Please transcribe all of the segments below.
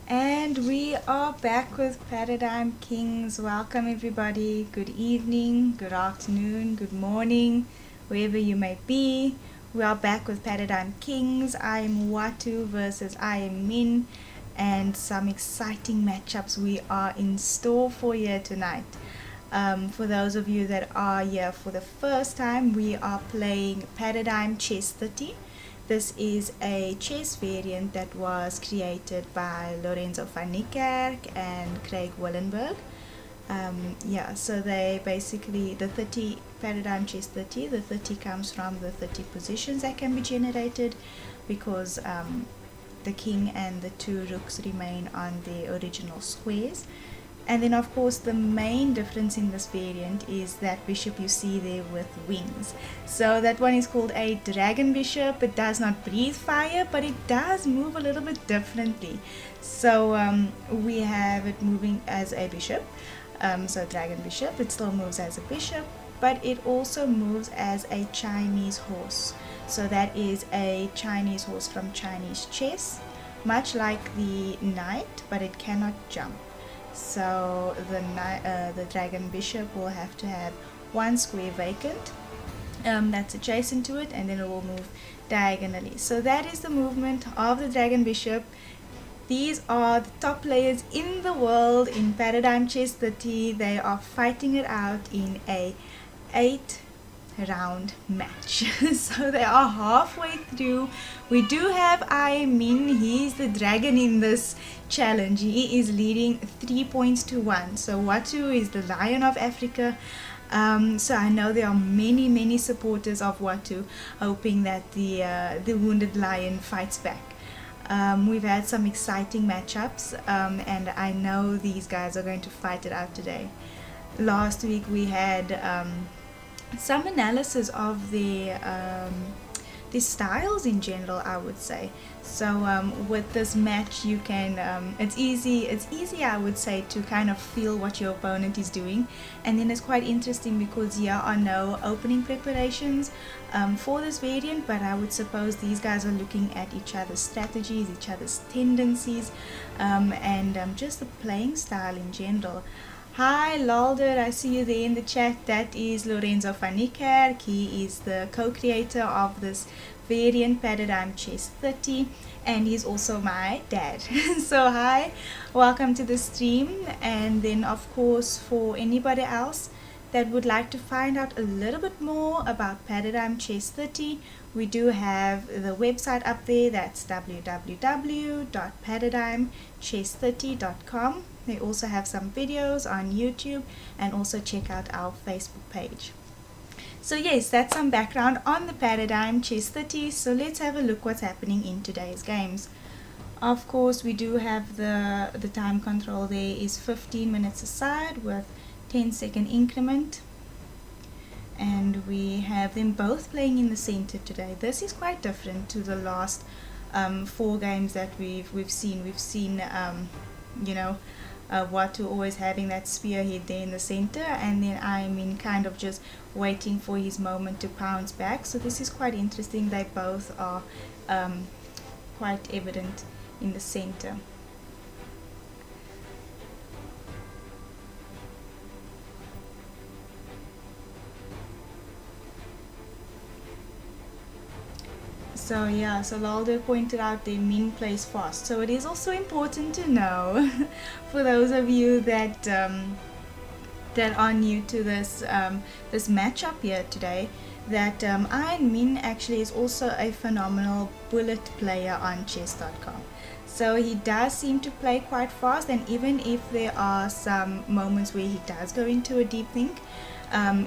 And we are back with Paradigm Kings. Welcome, everybody. Good evening, good afternoon, good morning, wherever you may be. We are back with Paradigm Kings. I am Watu versus I am Min, and some exciting matchups we are in store for you tonight. For those of you that are here for the first time, we are playing Paradigm Chess 30. This is a chess variant that was created by Lorenzo van Niekerk and Craig Willenberg. So they basically, the 30 Paradigm Chess 30, the 30 comes from the 30 positions that can be generated because the king and the two rooks remain on their original squares. And then of course the main difference in this variant is that bishop you see there with wings. So that one is called a dragon bishop. It does not breathe fire, but it does move a little bit differently. So we have it moving as a bishop. So dragon bishop, it still moves as a bishop, but it also moves as a Chinese horse. So that is a Chinese horse from Chinese chess, much like the knight, but it cannot jump. So the dragon bishop will have to have one square vacant that's adjacent to it, and then it will move diagonally. So that is the movement of the dragon bishop. These are the top players in the world in Paradigm Chess 30. They are fighting it out in a 8-round match. So they are halfway through. We do have IM Min. He's the dragon in this challenge. He is leading 3 points to 1. So Watu is the lion of Africa. So I know there are many supporters of Watu hoping that the wounded lion fights back. We've had some exciting matchups, and I know these guys are going to fight it out today. Last week we had some analysis of the styles in general, I would say. So with this match you can it's easy I would say to kind of feel what your opponent is doing, and then it's quite interesting because here are no opening preparations for this variant, but I would suppose these guys are looking at each other's strategies, each other's tendencies, and just the playing style in general. Hi Lalder, I see you there in the chat. That is Lorenzo van Niekerk. He is the co-creator of this variant Paradigm Chess 30, and he's also my dad. So hi, welcome to the stream. And then of course for anybody else that would like to find out a little bit more about Paradigm Chess 30, we do have the website up there. That's www.paradigmchess30.com. They also have some videos on YouTube, and also check out our Facebook page. So yes, that's some background on the Paradigm Chess 30. So let's have a look what's happening in today's games. Of course, we do have the time control there is 15 minutes aside with 10-second increment. And we have them both playing in the center today. This is quite different to the last 4 games that we've seen. We've seen Watu always having that spearhead there in the center, and then IM kind of just waiting for his moment to pounce back. So this is quite interesting. They both are quite evident in the center. So yeah, so Laldo pointed out the Min plays fast. So it is also important to know for those of you that that are new to this this matchup here today, that IM Min actually is also a phenomenal bullet player on chess.com. So he does seem to play quite fast, and even if there are some moments where he does go into a deep think,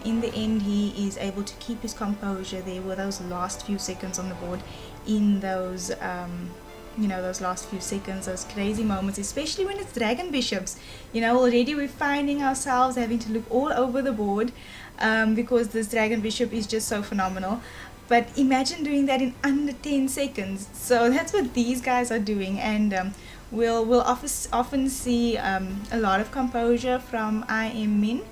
in the end he is able to keep his composure there with those last few seconds on the board, in those those last few seconds, those crazy moments, especially when it's dragon bishops. Already we're finding ourselves having to look all over the board because this dragon bishop is just so phenomenal. But imagine doing that in under 10 seconds. So that's what these guys are doing, and we'll often see a lot of composure from IM Min.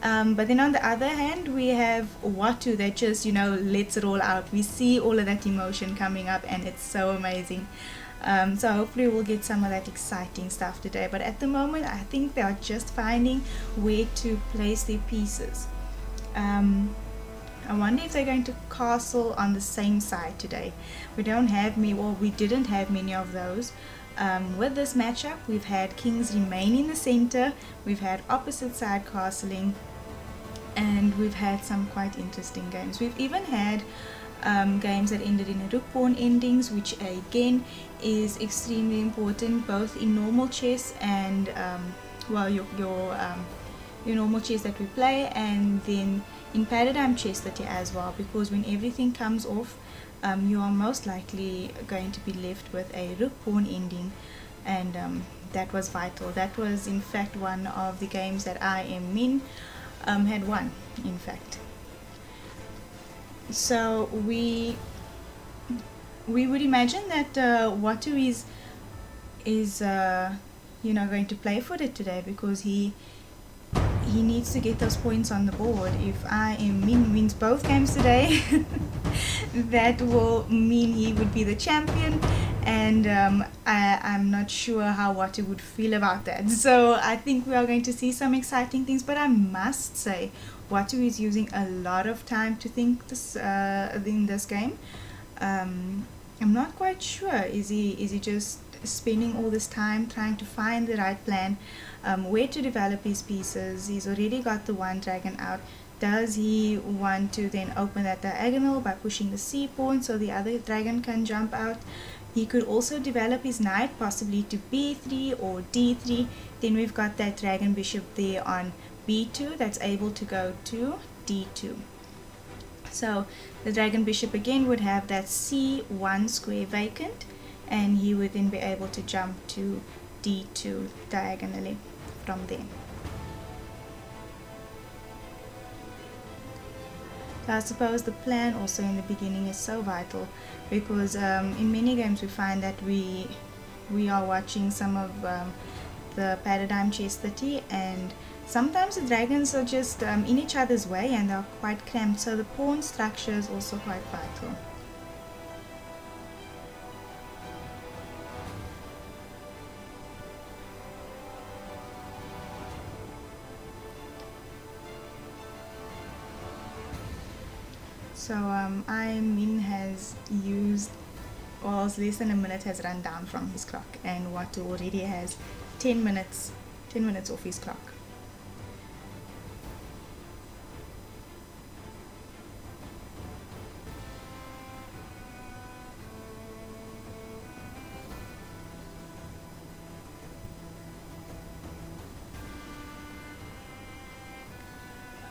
But then on the other hand, we have Watu that just lets it all out. We see all of that emotion coming up, and it's so amazing. So hopefully we'll get some of that exciting stuff today. But at the moment, I think they are just finding where to place their pieces. I wonder if they're going to castle on the same side today. We don't have we didn't have many of those. With this matchup, we've had kings remain in the center, we've had opposite side castling, and we've had some quite interesting games. We've even had games that ended in rook pawn endings, which again is extremely important both in normal chess and your normal chess that we play, and then in paradigm chess that you as well, because when everything comes off, you are most likely going to be left with a rook pawn ending, and that was vital. That was in fact one of the games that IM Min had won, in fact. So we would imagine that Watu is going to play for it today, because he needs to get those points on the board. If IM Min wins both games today, that will mean he would be the champion, and I'm not sure how Watu would feel about that. So I think we are going to see some exciting things, but I must say Watu is using a lot of time to think in this game. I'm not quite sure. Is he just spending all this time trying to find the right plan, where to develop his pieces? He's already got the one dragon out. Does he want to then open that diagonal by pushing the c pawn so the other dragon can jump out? He could also develop his knight possibly to b3 or d3. Then we've got that dragon bishop there on b2 that's able to go to d2. So the dragon bishop again would have that c1 square vacant, and he would then be able to jump to d2 diagonally from there. So I suppose the plan also in the beginning is so vital, because in many games we find that we are watching some of the paradigm chess 30, and sometimes the dragons are just in each other's way and they're quite cramped, so the pawn structure is also quite vital. So IM Min has used, well, less than a minute has run down from his clock, and Watu already has 10 minutes off his clock.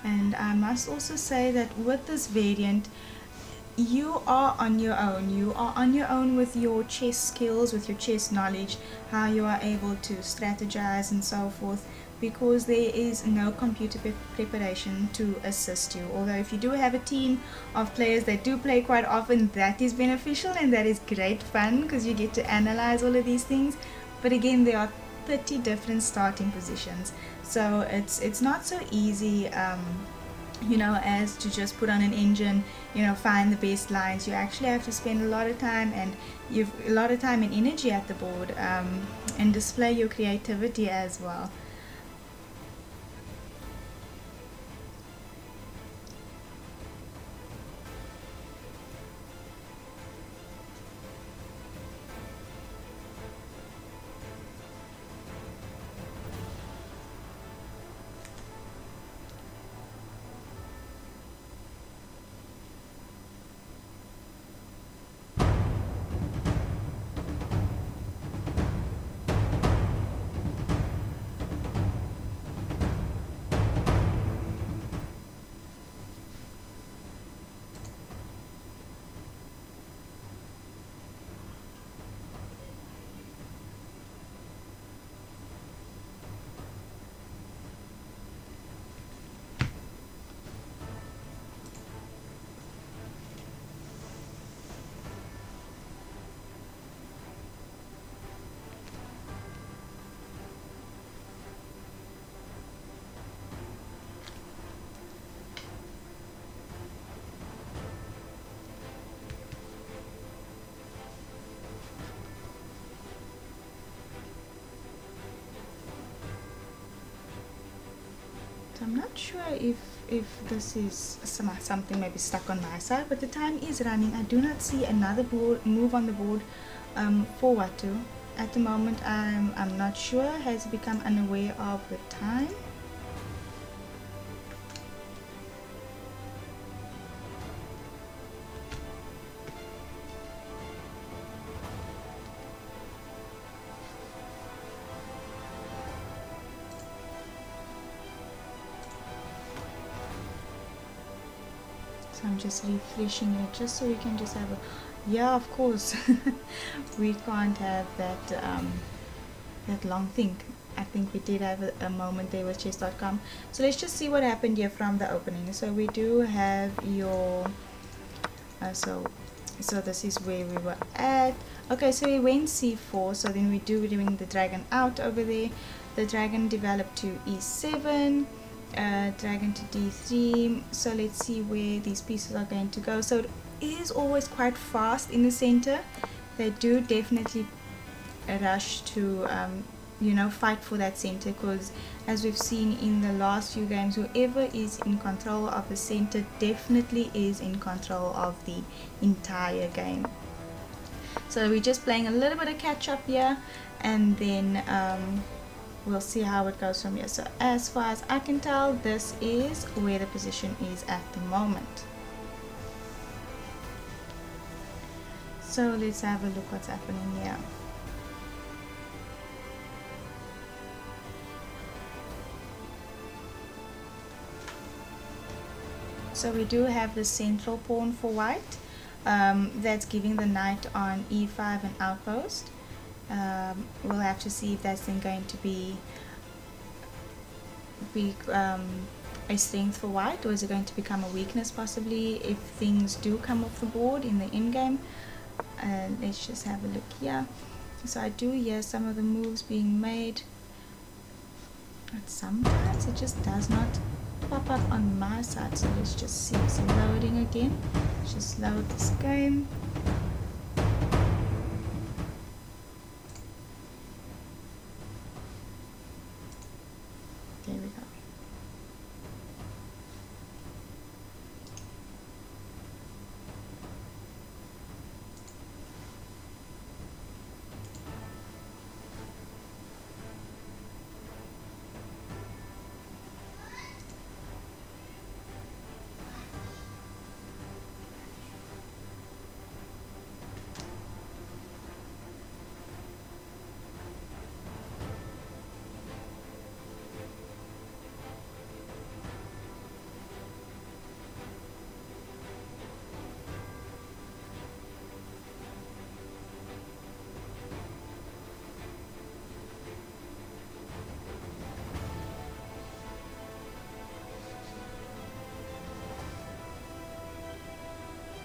And I must also say that with this variant, you are on your own. You are on your own with your chess skills, with your chess knowledge, how you are able to strategize and so forth, because there is no computer preparation to assist you. Although if you do have a team of players that do play quite often, that is beneficial and that is great fun, because you get to analyze all of these things. But again, there are 30 different starting positions, so it's not so easy as to just put on an engine, find the best lines. You actually have to spend a lot of time and energy at the board, and display your creativity as well. So I'm not sure if this is something maybe stuck on my side, but the time is running. I do not see another board move on the board for Watu. At the moment, I'm not sure. Has become unaware of the time. So I'm just refreshing it just so we can just have a, yeah, of course. We can't have that that long thing. I think we did have a moment there with chess.com. So let's just see what happened here from the opening. So we do have your so this is where we were at. Okay, so we went c4, so then we do bring the dragon out over there. The dragon developed to e7, dragon to d3. So let's see where these pieces are going to go. So it is always quite fast in the center. They do definitely rush to you know, fight for that center, because as we've seen in the last few games, whoever is in control of the center definitely is in control of the entire game. So we're just playing a little bit of catch up here, and then we'll see how it goes from here. So as far as I can tell, this is where the position is at the moment. So let's have a look what's happening here. So we do have the central pawn for white, that's giving the knight on e5 an outpost. We'll have to see if that's then going to be a strength for white, or is it going to become a weakness possibly if things do come off the board in the endgame. Let's just have a look here. So I do hear some of the moves being made, but sometimes it just does not pop up on my side. So let's just see. It's loading again. Let's just load this game. There we go.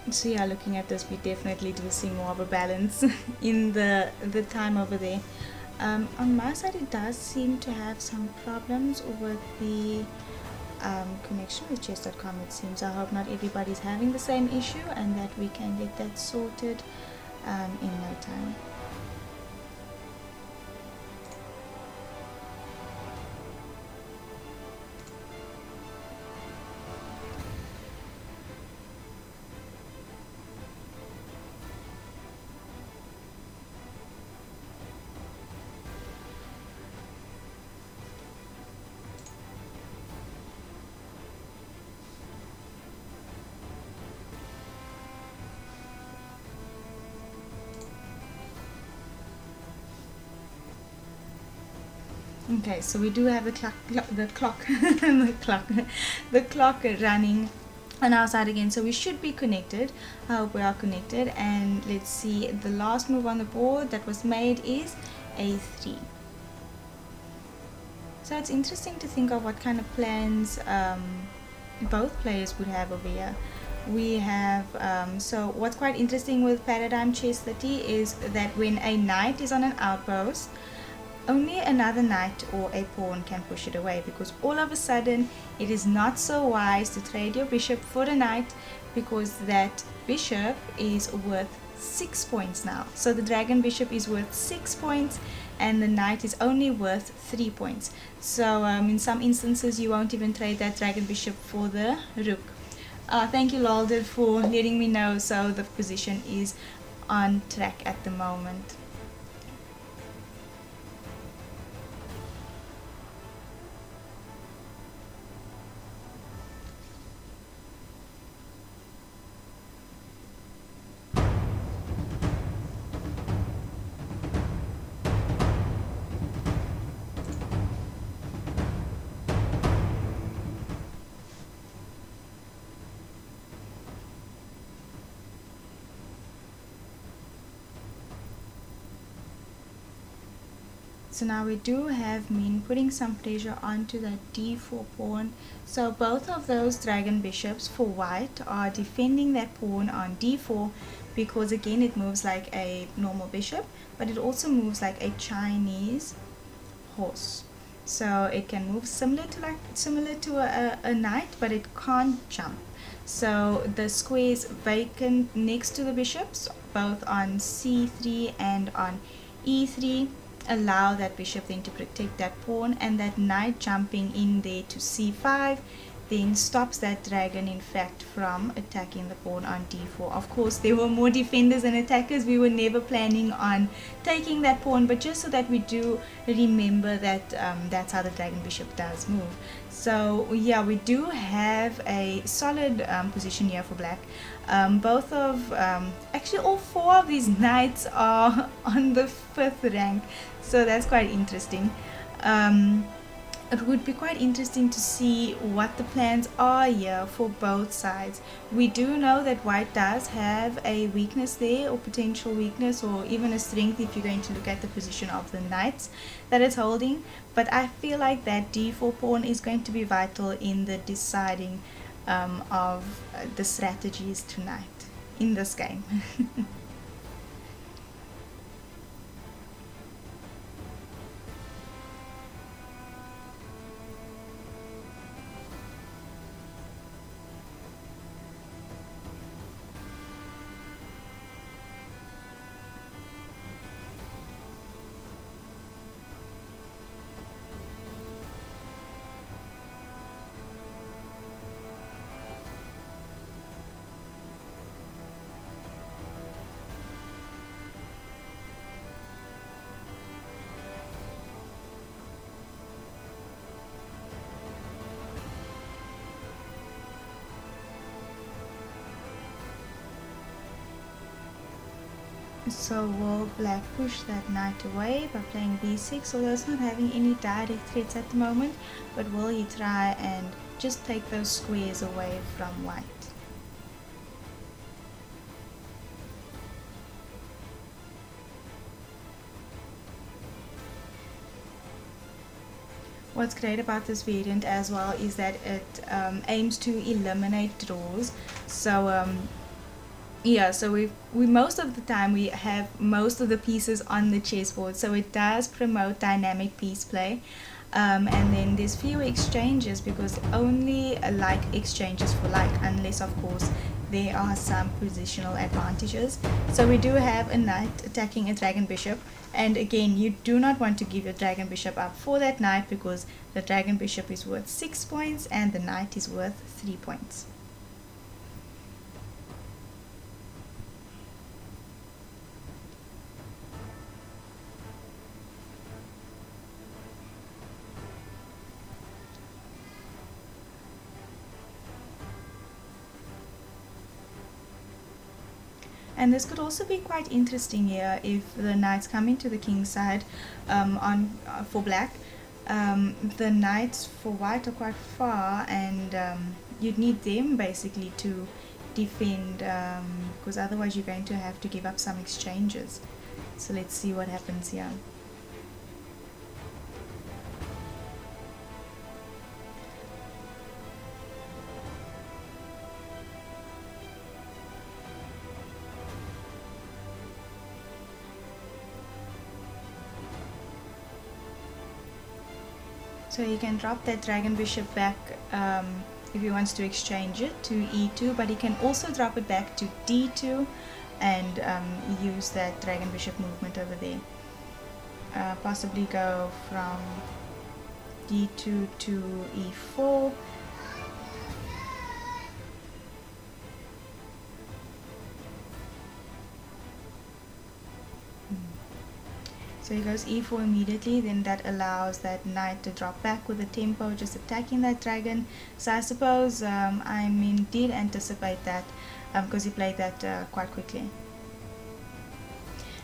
So yeah, looking at this, we definitely do see more of a balance in the time over there. On my side, it does seem to have some problems with the connection with chess.com, it seems. I hope not everybody's having the same issue and that we can get that sorted in no time. Okay, so we do have the clock running on our side again, so we should be connected. I hope we are connected. And let's see, the last move on the board that was made is a3. So it's interesting to think of what kind of plans both players would have over here. We have so what's quite interesting with Paradigm Chess 30 is that when a knight is on an outpost, only another knight or a pawn can push it away, because all of a sudden it is not so wise to trade your bishop for a knight, because that bishop is worth 6 points now. So the dragon bishop is worth 6 points, and the knight is only worth 3 points. So in some instances you won't even trade that dragon bishop for the rook. Thank you, Lalder, for letting me know. So the position is on track at the moment. So now we do have Min putting some pressure onto that d4 pawn. So both of those dragon bishops for white are defending that pawn on d4, because again it moves like a normal bishop, but it also moves like a Chinese horse. So it can move similar to a knight, but it can't jump. So the squares vacant next to the bishops, both on c3 and on e3, allow that bishop then to protect that pawn, and that knight jumping in there to c5 then stops that dragon in fact from attacking the pawn on d4. Of course there were more defenders than attackers. We were never planning on taking that pawn, but just so that we do remember that that's how the dragon bishop does move. So yeah, we do have a solid position here for black. Both of actually all four of these knights are on the 5th rank, so that's quite interesting. It would be quite interesting to see what the plans are here for both sides. We do know that white does have a weakness there, or potential weakness, or even a strength if you're going to look at the position of the knights that it's holding, but I feel like that d4 pawn is going to be vital in the deciding of the strategies tonight in this game. So will black push that knight away by playing b6, although it's not having any direct threats at the moment, but will he try and just take those squares away from white? What's great about this variant as well is that it aims to eliminate draws. So yeah, so we most of the time we have most of the pieces on the chessboard, so it does promote dynamic piece play. And then there's fewer exchanges, because only like exchanges for like, unless of course there are some positional advantages. So we do have a knight attacking a dragon bishop, and again you do not want to give your dragon bishop up for that knight, because the dragon bishop is worth 6 points and the knight is worth 3 points. And this could also be quite interesting here if the knights come into the king's side for black. The knights for white are quite far, and you'd need them basically to defend, because otherwise you're going to have to give up some exchanges. So let's see what happens here. So he can drop that dragon bishop back if he wants to exchange it to e2, but he can also drop it back to d2 and use that dragon bishop movement over there. possibly go from d2 to e4. So he goes e4 immediately, then that allows that knight to drop back with the tempo, just attacking that dragon. So I suppose I mean did anticipate that because he played that quite quickly.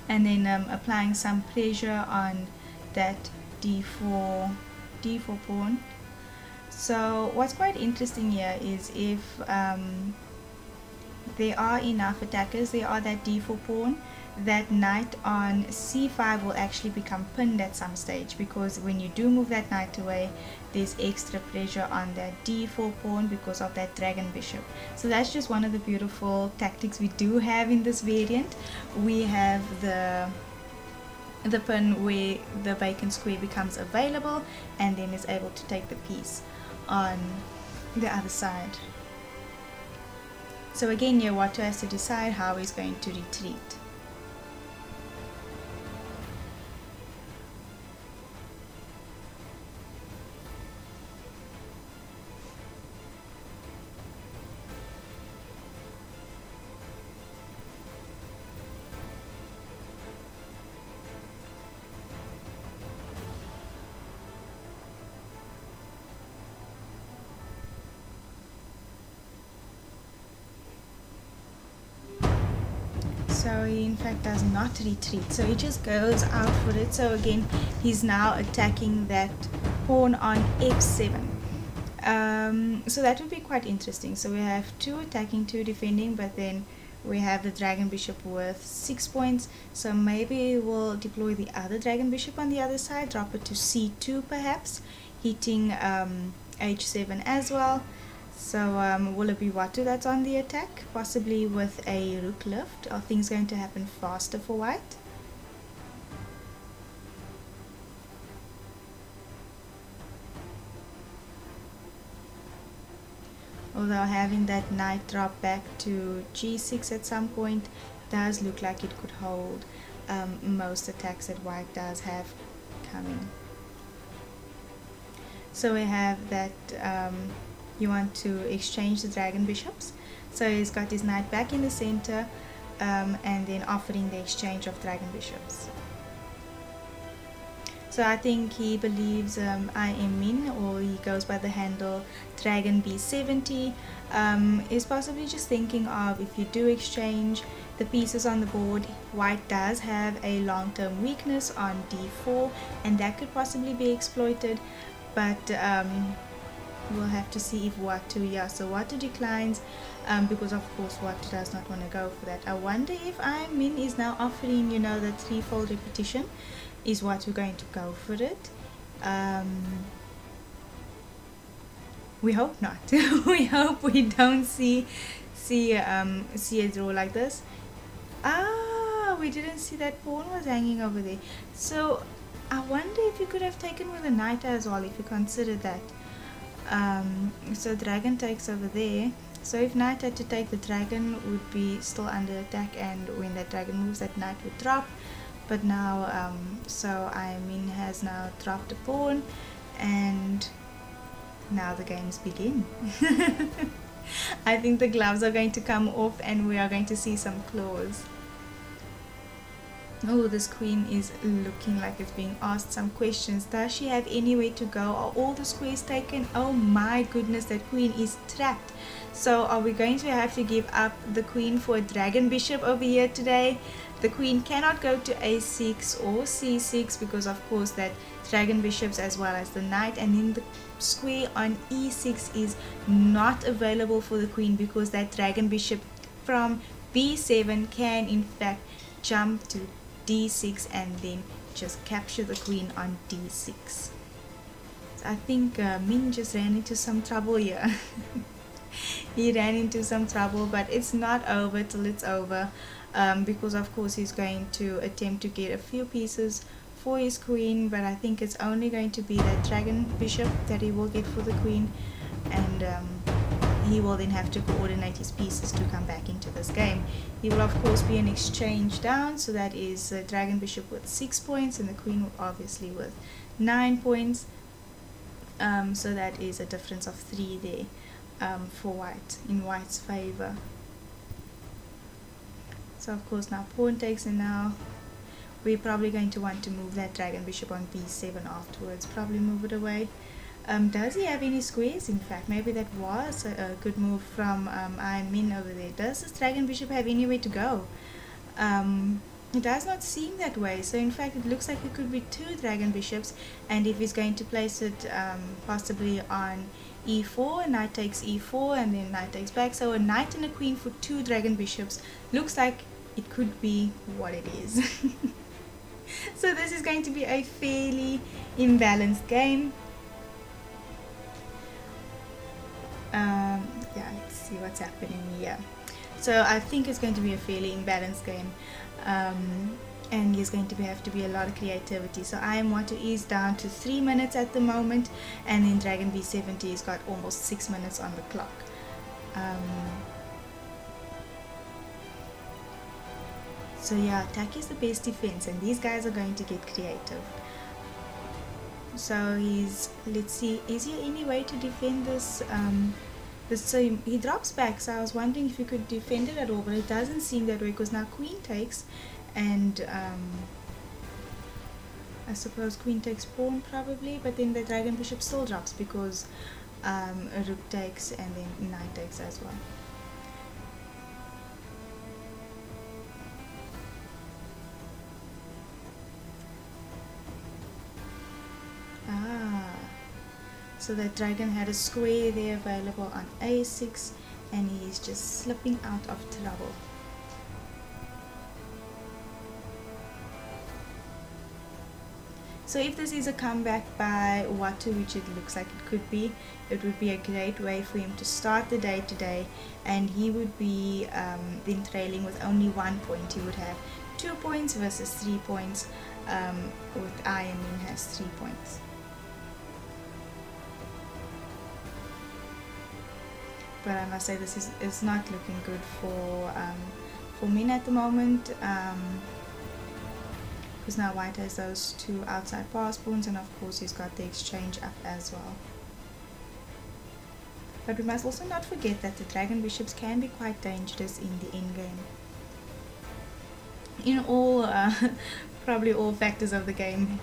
And then applying some pressure on that d4 pawn. So what's quite interesting here is if there are enough attackers, there are that d4 pawn, that knight on c5 will actually become pinned at some stage, because when you do move that knight away, there's extra pressure on that d4 pawn because of that dragon bishop. So that's just one of the beautiful tactics we do have in this variant. We have the pin where the vacant square becomes available and then is able to take the piece on the other side. So again, here Watu has to decide how he's going to retreat. So he in fact does not retreat, so he just goes out for it. So again, he's now attacking that pawn on f7. So that would be quite interesting. So we have 2 attacking, 2 defending, but then we have the dragon bishop with 6 points. So maybe we'll deploy the other dragon bishop on the other side, drop it to c2 perhaps, hitting h7 as well. So will it be Watu that's on the attack, possibly with a rook lift? Are things going to happen faster for white? Although having that knight drop back to g6 at some point does look like it could hold most attacks that white does have coming. So we have that you want to exchange the dragon bishops. So he's got his knight back in the center and then offering the exchange of dragon bishops. So I think he believes IM Min, or he goes by the handle Dragon B70, is possibly just thinking of, if you do exchange the pieces on the board, white does have a long-term weakness on d4 and that could possibly be exploited, but we'll have to see if Watu, yeah, so Watu declines because of course Watu does not want to go for that. I wonder if IM Min is now offering, you know, the threefold repetition. Is Watu going to go for it? We hope not. We hope we don't see a draw like this. Ah, we didn't see that pawn was hanging over there. So I wonder if you could have taken with a knight as well, if you consider that. So dragon takes over there. So if knight had to take, the dragon would be still under attack, and when that dragon moves, that knight would drop. But now, so IM Min has now dropped a pawn, and now the games begin. I think the gloves are going to come off and we are going to see some claws. Oh, this queen is looking like it's being asked some questions. Does she have anywhere to go? Are all the squares taken? Oh my goodness, that queen is trapped. So are we going to have to give up the queen for a dragon bishop over here today? The queen cannot go to a6 or c6 because of course that dragon bishops as well as the knight, and then the square on e6 is not available for the queen because that dragon bishop from b7 can in fact jump to d6 and then just capture the queen on d6. So I think Min just ran into some trouble here. He ran into some trouble, but it's not over till it's over, because of course he's going to attempt to get a few pieces for his queen, but I think it's only going to be that dragon bishop that he will get for the queen, and he will then have to coordinate his pieces to come back into this game. He will of course be an exchange down, so that is a dragon bishop with 6 points and the queen obviously with 9 points. So that is a difference of 3 there for white, in white's favor. So of course now pawn takes, and now we're probably going to want to move that dragon bishop on b7 afterwards, probably move it away. Does he have any squares? In fact, maybe that was a good move from IM Min over there. Does this dragon bishop have anywhere to go? It does not seem that way. So in fact it looks like it could be 2 dragon bishops, and if he's going to place it possibly on e4, knight takes e4 and then knight takes back. So a knight and a queen for 2 dragon bishops looks like it could be what it is. So this is going to be a fairly imbalanced game. Yeah, let's see what's happening here. So I think it's going to be a fairly imbalanced game, and there's going to have to be a lot of creativity. So IM Watu is down to 3 minutes at the moment, and then Dragon B70 has got almost 6 minutes on the clock. So yeah, attack is the best defense, and these guys are going to get creative. So let's see, is there any way to defend this? So he drops back, so I was wondering if you could defend it at all, but it doesn't seem that way, because now queen takes, and I suppose queen takes pawn probably, but then the dragon bishop still drops because a rook takes and then knight takes as well. So that dragon had a square there available on a6, and he's just slipping out of trouble. So if this is a comeback by Watu, which it looks like it could be, it would be a great way for him to start the day today, and he would be then trailing with only 1 point. He would have 2 points versus 3 points, with IM Min has 3 points. But I must say this is not looking good for Min at the moment, because now white has those 2 outside pass pawns, and of course he's got the exchange up as well. But we must also not forget that the dragon bishops can be quite dangerous in the endgame. In all, probably all factors of the game.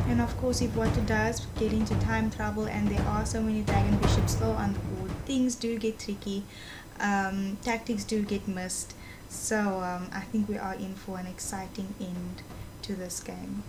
And of course, if Watu does get into time trouble and there are so many dragon bishops still on the board, things do get tricky, tactics do get missed. So I think we are in for an exciting end to this game.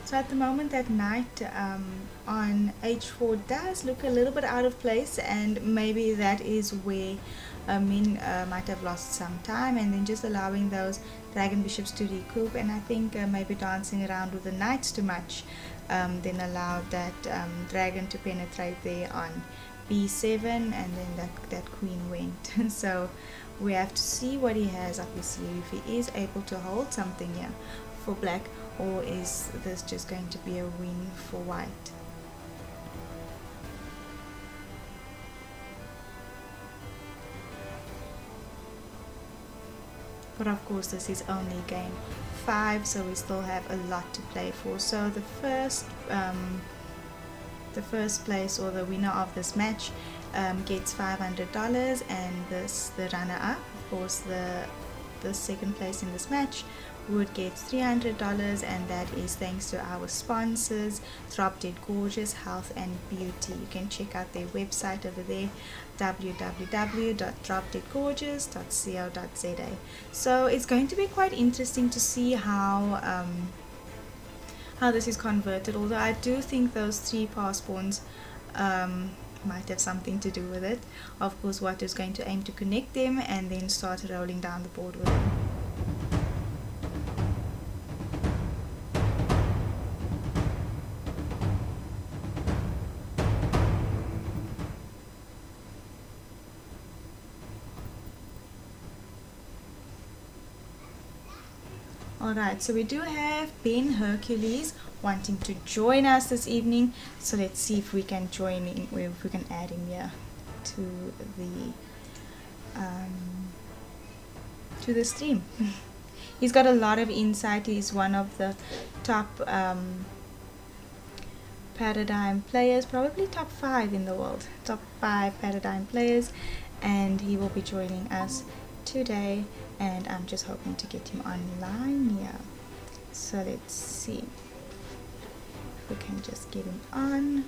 So at the moment that knight on h4 does look a little bit out of place, and maybe that is where Minh might have lost some time, and then just allowing those dragon bishops to recoup, and I think maybe dancing around with the knights too much, then allowed that dragon to penetrate there on b7, and then that queen went. So we have to see what he has up his sleeve, if he is able to hold something here for black, or is this just going to be a win for white. But of course this is only game 5, so we still have a lot to play for. So the first place, or the winner of this match, gets $500, and the runner-up, of course the second place in this match, would get $300, and that is thanks to our sponsors, Drop Dead Gorgeous Health and Beauty. You can check out their website over there, www.dropdeadgorgeous.co.za. So it's going to be quite interesting to see how this is converted, although I do think those 3 pass pawns might have something to do with it. Of course, Watu is going to aim to connect them and then start rolling down the board with them. Alright, so we do have Ben Hercules wanting to join us this evening, so let's see if we can join in, if we can add him here to the stream. He's got a lot of insight. He's one of the top paradigm players, probably top 5 in the world, top 5 paradigm players, and he will be joining us today, and I'm just hoping to get him online here. So let's see if we can just get him on.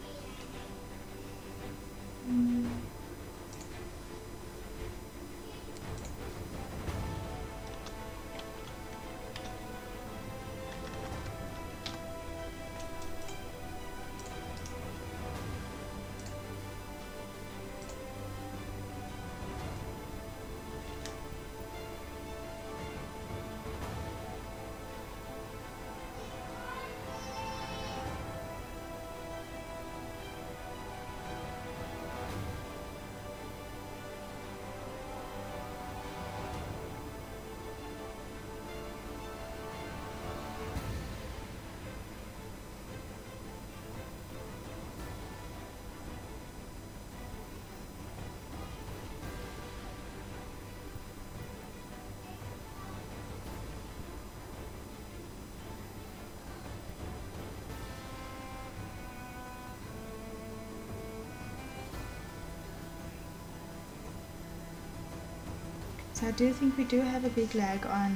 So I do think we do have a big lag on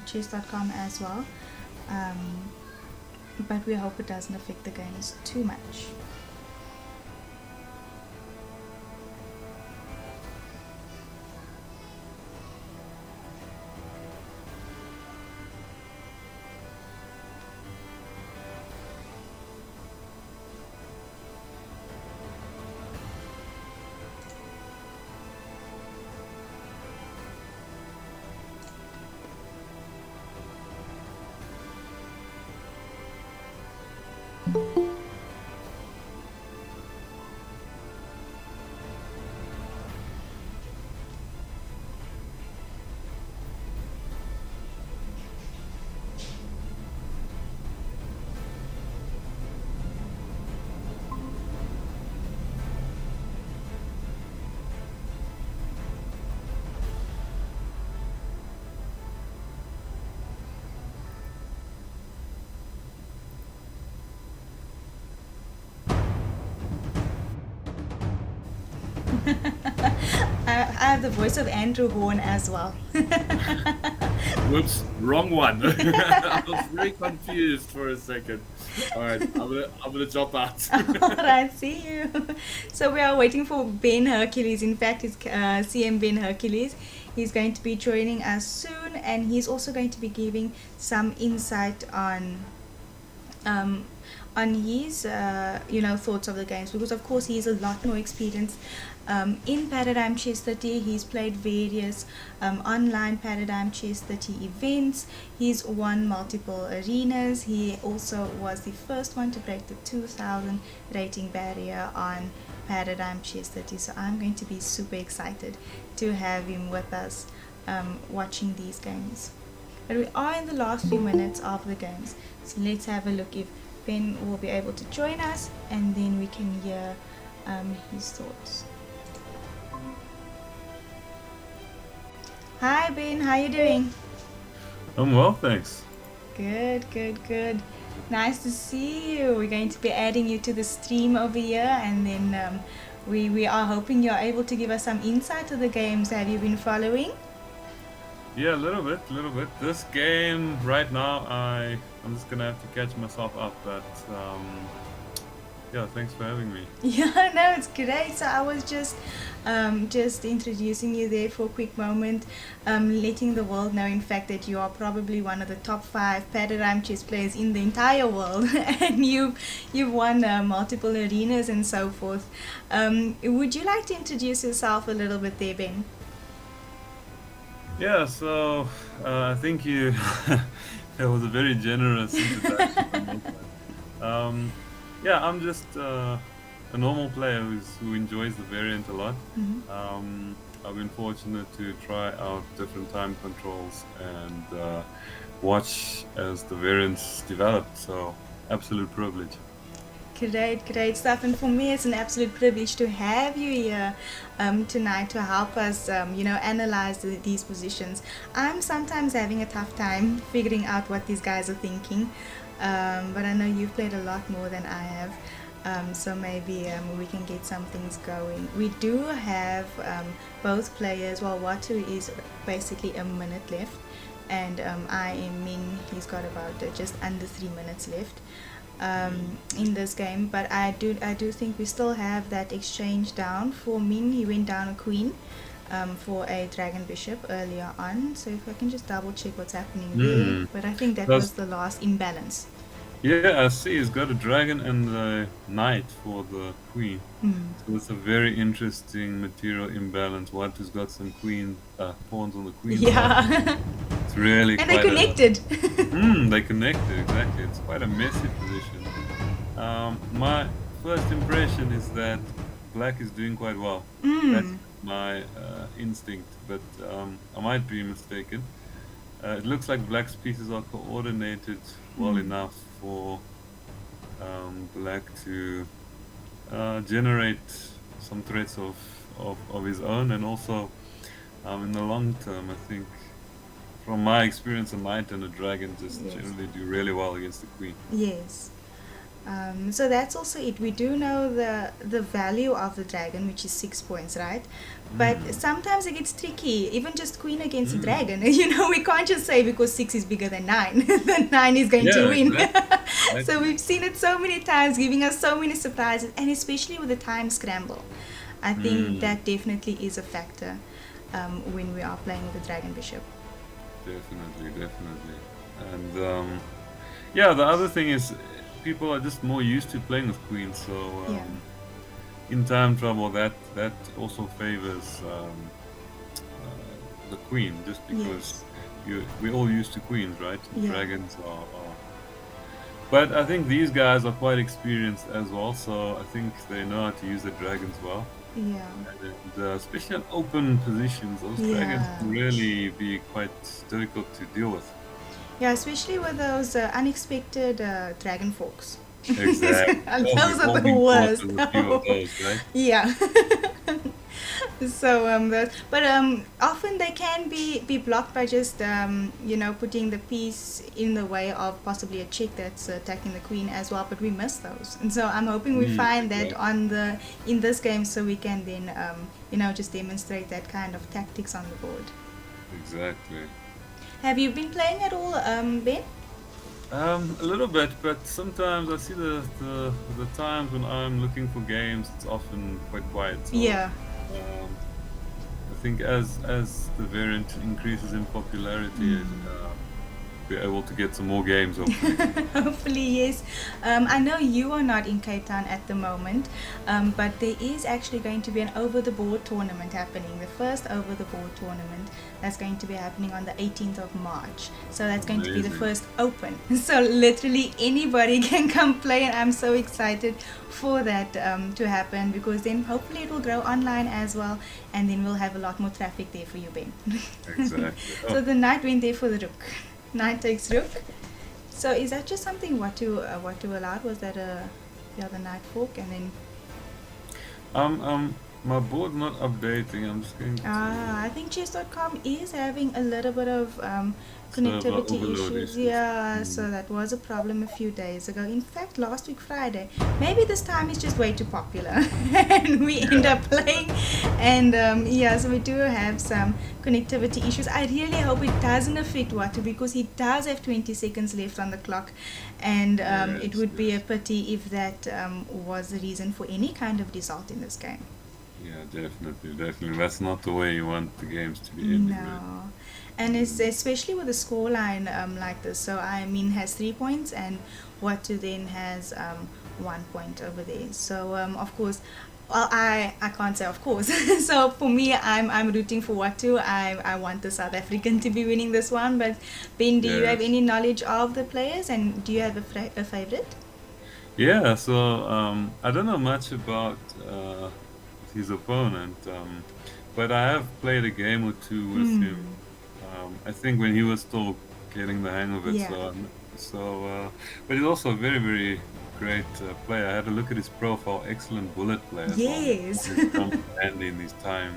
chess.com as well, but we hope it doesn't affect the games too much. I have the voice of Andrew Horn as well. Whoops, wrong one. I was very confused for a second. All right, I'm gonna drop out. Alright, see you. So we are waiting for Ben Hercules. In fact, it's CM Ben Hercules. He's going to be joining us soon, and he's also going to be giving some insight on um, on his thoughts of the games, because of course he's a lot more experienced in Paradigm Chess 30. He's played various online Paradigm Chess 30 events. He's won multiple arenas. He also was the first one to break the 2000 rating barrier on Paradigm Chess 30. So I'm going to be super excited to have him with us watching these games. But we are in the last few minutes of the games, so let's have a look if Ben will be able to join us, and then we can hear his thoughts. Hi Ben, how you doing? I'm well, thanks. Good, good, good. Nice to see you. We're going to be adding you to the stream over here, and then we are hoping you're able to give us some insight to the games. Have you been following? Yeah, a little bit, This game right now, I'm just gonna have to catch myself up, but yeah, thanks for having me. Yeah, no, it's great. So I was just introducing you there for a quick moment, letting the world know, in fact, that you are probably one of the top 5 paradigm chess players in the entire world, and you've won multiple arenas and so forth. Would you like to introduce yourself a little bit there, Ben? Yeah, so I think you that was a very generous introduction from your side. Yeah, I'm just a normal player who enjoys the variant a lot. I've been fortunate to try out different time controls and watch as the variants developed. So absolute privilege. Great, great stuff. And for me, it's an absolute privilege to have you here tonight to help us, analyze these positions. I'm sometimes having a tough time figuring out what these guys are thinking, but I know you've played a lot more than I have. So maybe we can get some things going. We do have both players. Well, Watu is basically a minute left, and IM Minh, he's got about just under 3 minutes left in this game. But I do think we still have that exchange down. For Minh, he went down a queen for a dragon bishop earlier on. So if I can just double check what's happening there. But I think that was the last imbalance. Yeah, I see he's got a dragon and a knight for the queen. So it's a very interesting material imbalance. Watu's got some pawns on the queen. Yeah. It's really and quite they connected. They connected, exactly. It's quite a messy position. My first impression is that black is doing quite well. That's my instinct, but I might be mistaken. It looks like black's pieces are coordinated well enough for black to generate some threats of his own, and also in the long term, I think, from my experience, a knight and a dragon just generally do really well against the queen. Yes. So that's also it. We do know the value of the dragon, which is 6 points, right? But sometimes it gets tricky. Even just queen against a dragon, we can't just say because 6 is bigger than 9, then 9 is going to win. Exactly. So we've seen it so many times, giving us so many surprises, and especially with the time scramble. I think that definitely is a factor when we are playing with the dragon bishop. Definitely. And yeah, the other thing is, people are just more used to playing with queens, so in time trouble that also favors the queen, just because we're all used to queens, right? Dragons are but I think these guys are quite experienced as well, so I think they know how to use the dragons well. And especially in open positions, those dragons can really be quite difficult to deal with. Yeah, especially with those unexpected dragon forks. Exactly. Those are the worst. Those, right? Yeah. So, but often they can be blocked by just putting the piece in the way of possibly a check that's attacking the queen as well. But we miss those, and so I'm hoping we find that in this game, so we can then just demonstrate that kind of tactics on the board. Exactly. Have you been playing at all, Ben? A little bit, but sometimes I see the times when I'm looking for games, it's often quite quiet. So, I think as the variant increases in popularity, be able to get some more games, hopefully. Hopefully, yes. I know you are not in Cape Town at the moment, but there is actually going to be an over the board tournament happening. The first over the board tournament that's going to be happening on the 18th of March. So that's going to be the Amazing. first open. So literally anybody can come play, and I'm so excited for that to happen, because then hopefully it will grow online as well, and then we'll have a lot more traffic there for you, Ben. Exactly. So Oh, the knight went there for the rook. Knight takes rook. So is that just something Watu allowed? Was that the other knight fork, and then my board's not updating. I'm just going to I think chess.com is having a little bit of server connectivity overload issues. issues. Yeah, so that was a problem a few days ago. In fact, last week Friday. Maybe this time is just way too popular, and we end up playing. And yeah, so we do have some connectivity issues. I really hope it doesn't affect Watu, because he does have 20 seconds left on the clock, and it Yes, would be a yes. pity if that was the reason for any kind of result in this game. Yeah, definitely, definitely. That's not the way you want the games to be ending, right? No, and it's especially with a scoreline like this. So I mean, has 3 points, and Watu then has 1 point over there. So of course, well, I can't say of course. So for me, I'm rooting for Watu. I want the South African to be winning this one. But Ben, do you have Yes. any knowledge of the players, and do you have a favorite? Yeah, so I don't know much about his opponent, but I have played a game or two with him. Hmm. I think when he was still getting the hang of it. Yeah. But he's also a very, very great player. I had a look at his profile. Excellent bullet player as well. Yes. Always comes handy in these time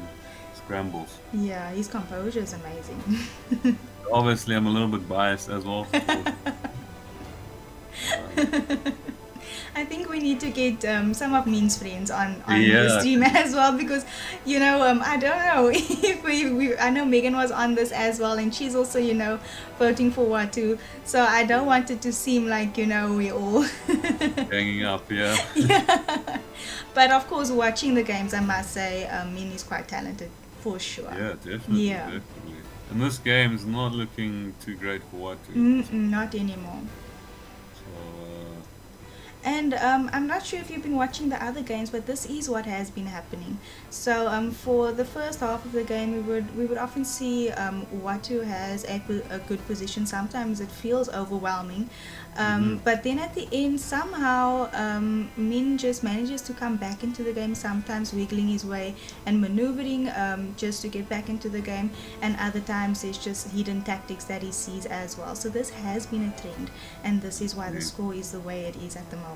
scrambles. Yeah, his composure is amazing. Obviously, I'm a little bit biased as well. Um, I think we need to get some of Min's friends on the yeah, stream as well, because I don't know if I know Megan was on this as well, and she's also voting for Watu, so I don't want it to seem like we all hanging up. Yeah. yeah. But of course, watching the games, I must say Min is quite talented for sure. Yeah, definitely, Yeah. definitely. And this game is not looking too great for Watu. Mm-mm, not anymore. So, And I'm not sure if you've been watching the other games, but this is what has been happening. So for the first half of the game, we would often see Watu has a good position. Sometimes it feels overwhelming, but then at the end, somehow Min just manages to come back into the game. Sometimes wiggling his way and maneuvering just to get back into the game, and other times it's just hidden tactics that he sees as well. So this has been a trend, and this is why the score is the way it is at the moment.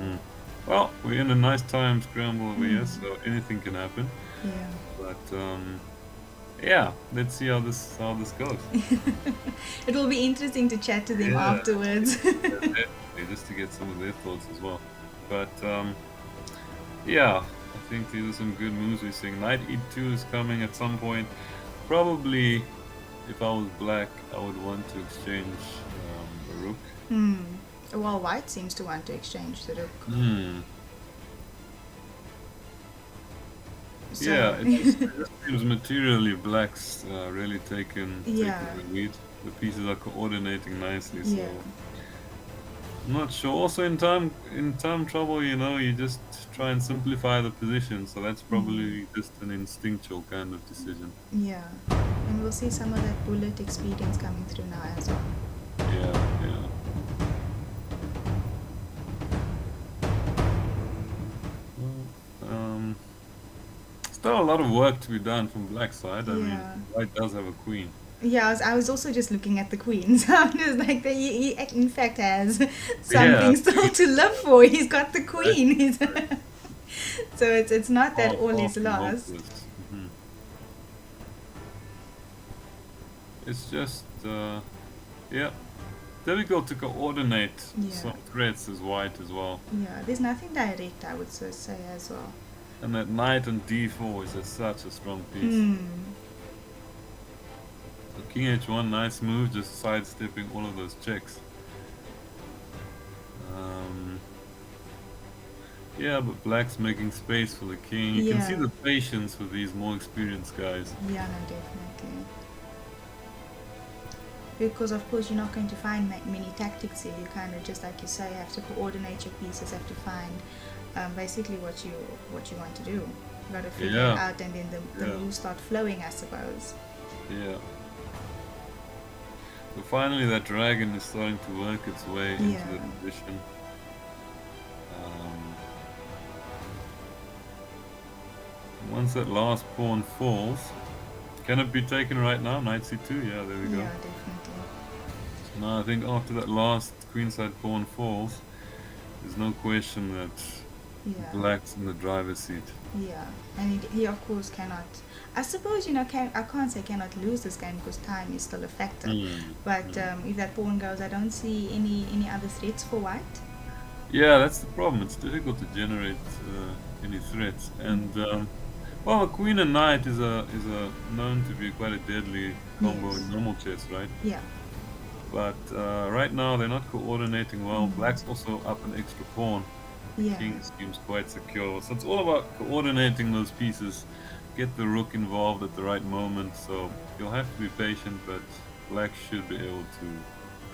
mhm. Well, we're in a nice time scramble over here, so anything can happen. Yeah. But yeah, let's see how this goes. It will be interesting to chat to them Yeah. afterwards. Yeah, definitely, just to get some of their thoughts as well. But yeah, I think these are some good moves we're seeing. Knight e2 is coming at some point. Probably, if I was black, I would want to exchange a rook. Well, white seems to want to exchange the rook. Hmm. So, Yeah, it just seems materially black's really taken Yeah. the lead. The pieces are coordinating nicely, so Yeah. I'm not sure. Also in time trouble, you just try and simplify the position. So that's probably just an instinctual kind of decision. Yeah. And we'll see some of that bullet experience coming through now as well. Yeah, yeah. Well, still a lot of work to be done from black side. I mean, Yeah. white does have a queen. Yeah, I was also just looking at the queen. So I'm just like, he in fact has Yeah, something still to live for. He's got the right, queen. right. So it's not that all Far is from lost. hopeless. It's just, yeah, difficult to coordinate Yeah. some threats as white as well. Yeah, there's nothing direct, I would so say as well. And that knight on d4 is such a strong piece. Mm. So king h1, nice move, just sidestepping all of those checks. Yeah, but black's making space for the king. You can see Yeah. the patience with these more experienced guys. Yeah, no, definitely. because of course you're not going to find many tactics here. You kind of just, like you say, have to coordinate your pieces, have to find basically what you want to do. You got to figure it Yeah, out, and then the yeah, moves start flowing, I suppose. yeah. So finally, that dragon is starting to work its way into Yeah. the position. Um, once that last pawn falls, can it be taken right now? Knight c2. Yeah, there we go. Yeah, definitely. So now I think after that last queenside pawn falls, there's no question that Yeah. black's in the driver's seat. Yeah, and he of course cannot. I suppose I can't say cannot lose this game because time is still a factor. Mm, But mm. if that pawn goes, I don't see any other threats for white. Yeah, that's the problem. It's difficult to generate any threats, and well, a queen and knight is a known to be quite a deadly combo Yes. in normal chess, right? Yeah. But right now they're not coordinating well. Mm. Black's also up an extra pawn. The Yeah. king seems quite secure, so it's all about coordinating those pieces. Get the rook involved at the right moment. So you'll have to be patient, but black should be able to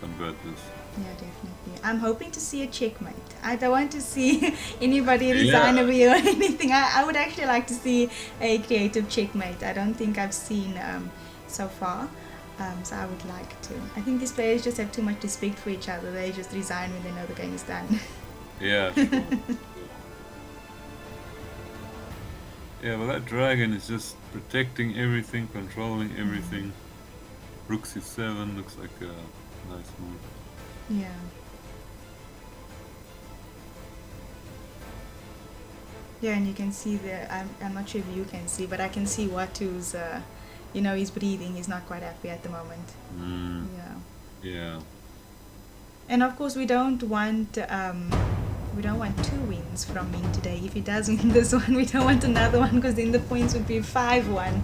convert this. Yeah, definitely. I'm hoping to see a checkmate. I don't want to see anybody Yeah. resign over here or anything. I would actually like to see a creative checkmate. I don't think I've seen so far. So I would like to. I think these players just have too much respect for each other. They just resign when they know the game is done. Yeah, sure. Yeah, well, that dragon is just protecting everything, controlling everything. Rook c7 looks like a nice move. Yeah. Yeah, and you can see I'm not sure if you can see, but I can see Watu's, he's breathing. He's not quite happy at the moment. Mm, Yeah. yeah. And of course, we don't want two wins from Ming today. If he does win this one, we don't want another one because then the points would be 5-1,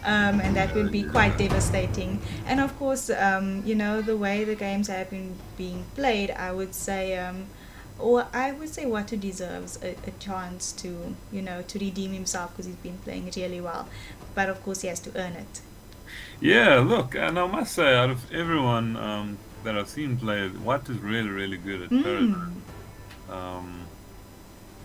and that would be quite devastating. And of course, the way the games have been being played, I would say Watu deserves a chance to redeem himself because he's been playing really well. But of course, he has to earn it. Yeah, look, and I must say, out of everyone that I've seen play, Watt is really, really good at Paradigm. Mm.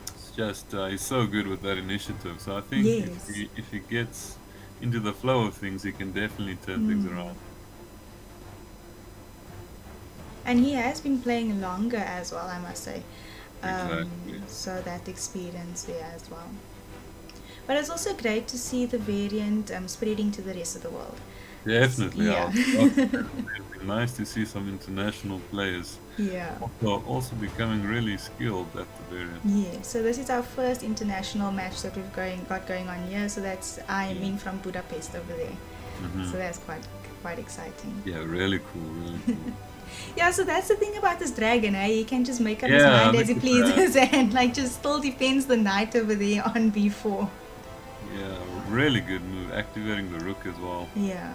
It's just he's so good with that initiative. So I think Yes. if he gets into the flow of things, he can definitely turn things Mm. around. And he has been playing longer as well, I must say. Exactly. So that experience there as well. But it's also great to see the variant spreading to the rest of the world. Definitely. Yeah. It'd be nice to see some international players Yeah. also becoming really skilled at the variant. Yeah. So this is our first international match that we've got going on here. So that's IM In from Budapest over there. Hmm. So that's quite exciting. Yeah, really cool, really cool. Yeah, so that's the thing about this dragon, eh? He can just make up his Yeah, mind as he look at that. pleases and just still defends the knight over there on b4. Yeah, really good move, activating the rook as well. Yeah.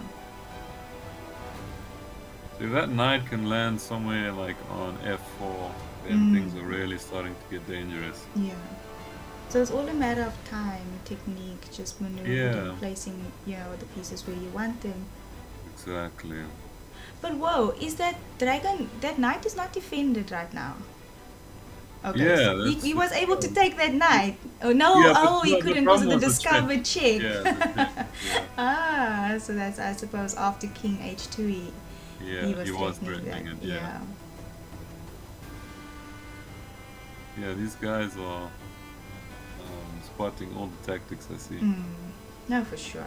So if that knight can land somewhere like on f4, then things are really starting to get dangerous. Yeah. So it's all a matter of time, technique, just maneuvering, Yeah. placing, the pieces where you want them. Exactly. But whoa, is that knight is not defended right now? Okay, Yeah, so that's he was the able to problem. take that knight. Oh no, Yeah, but he the couldn't because of the problem was the check. discovered check. Yeah, the check, yeah. So that's, I suppose, after king h2 he Yeah, he was threatening that. it, yeah. Yeah, these guys are spotting all the tactics, I see. No, for sure.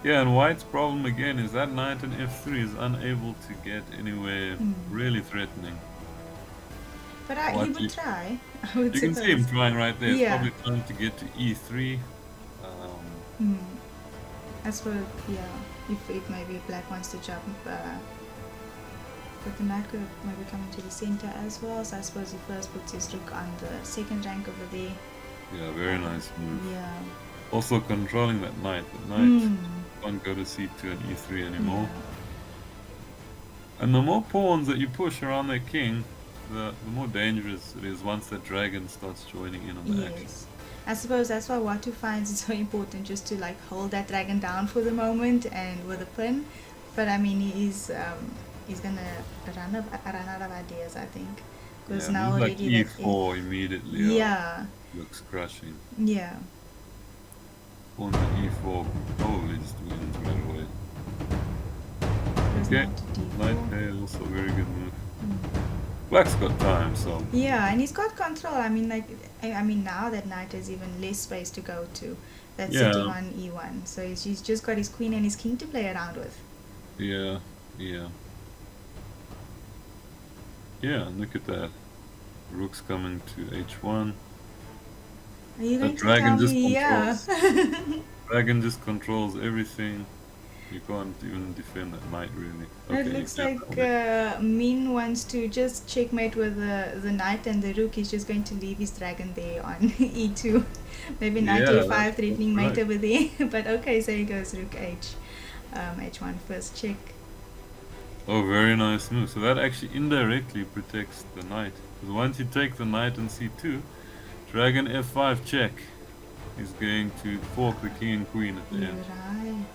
Yeah, and White's problem again is that knight in f3 is unable to get anywhere really threatening. But he What would you- try. I would You can see him suppose. trying right there. He's Yeah. probably trying to get to e3. I suppose, if maybe black wants to jump, but the knight could have maybe come into the center as well. So I suppose he first puts his rook on the second rank over there. Yeah, very nice move. Yeah. Also controlling that knight. The knight can't go to c2 and e3 anymore. And the more pawns that you push around the king, the more dangerous it is once that dragon starts joining in on the action. Yes. I suppose that's why Watu finds it so important just to hold that dragon down for the moment and with a pin. But I mean, he's gonna run out of ideas, I think, because Yeah, now moves like already that e4 immediately yeah, looks crushing. yeah. Pawn to e4 probably just wins right away. Goes Okay, knight to knight d4. a also a very good move. Mm. Black's got time, so Yeah, and he's got control. I mean, like, I mean, now that knight has even less space to go to. That's sitting yeah, on e1. So he's just got his queen and his king to play around with. yeah, yeah. Yeah, look at that. Rook's coming to h1. Are you The going to tell dragon just me? Yeah. controls. Dragon just controls everything. You can't even defend that knight really. It Okay, you looks can like have it. Min wants to just checkmate with the knight and the rook. He's just going to leave his dragon there on e2. Maybe knight Yeah, a5 that's threatening mate right. over there. But okay, so he goes rook h1 first check. Oh, very nice move. So that actually indirectly protects the knight. Because once you take the knight on c2, dragon f5 check is going to fork the king and queen at the You're end. right.